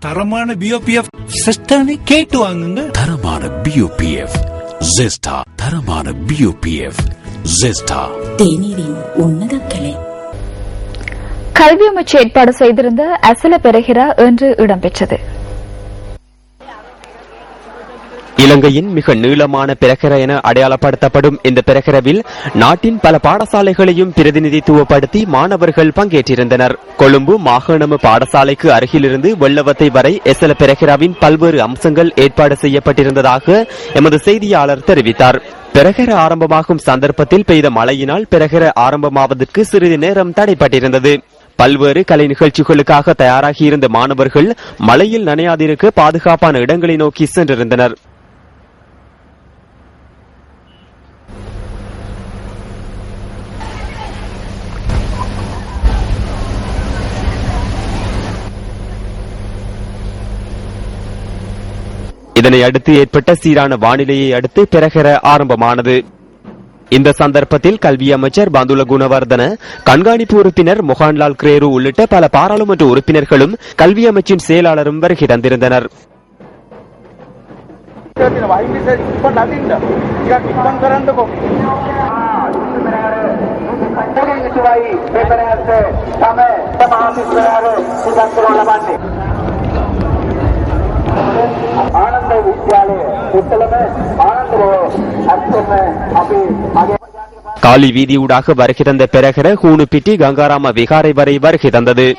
தரமான பிஓபிஎஃப் சிஸ்டனை கேட்டு வாங்குங்க. தரமான பிஓபிஎஃப் ஜெஸ்டா. தரமான பிஓபிஎஃப் ஜெஸ்டா. தேநீரின் உன்னத கிளை. கல்வி அமைச்சு ஏற்பாடு செய்திருந்த அசல பெருகிற இன்று இடம்பெற்றது. இலங்கையின் மிக நீளமான பிரகர என அடையாளப்படுத்தப்படும் இந்த பிரகரவில் நாட்டின் பல பாடசாலைகளையும் பிரதிநிதித்துவப்படுத்தி மாணவர்கள் பங்கேற்றிருந்தனர். கொழும்பு மாகாணம பாடசாலைக்கு அருகிலிருந்து வெள்ளவத்தை வரை எசல பிரகராவின் பல்வேறு அம்சங்கள் ஏற்பாடு செய்யப்பட்டிருந்ததாக எமது செய்தியாளர் தெரிவித்தார். பிரகர ஆரம்பமாகும் சந்தர்ப்பத்தில் பெய்த மழையினால் பிரகர ஆரம்பமாவதற்கு சிறிது நேரம் தடைப்பட்டிருந்தது. பல்வேறு கலை நிகழ்ச்சிகளுக்காக தயாராகியிருந்த மாணவர்கள் மழையில் நனையாதிருக்க பாதுகாப்பான இடங்களை நோக்கி சென்றிருந்தனர். இதனை அடுத்து ஏற்பட்ட சீரான வானிலையை அடுத்து பிரகர ஆரம்பமானது. இந்த சந்தர்ப்பத்தில் கல்வி அமைச்சர் பந்துல குணவர்தன, கண்காணிப்பு உறுப்பினர் மொஹான்லால் கிரேரு உள்ளிட்ட பல பாராளுமன்ற உறுப்பினர்களும் கல்வி அமைச்சின் செயலாளரும் வருகை தந்திருந்தனர். காலி வீதியூடாக வருகை தந்த பிரகர ஹூனுப்பிட்டி கங்காராம விகாரை வரை வருகை தந்தது.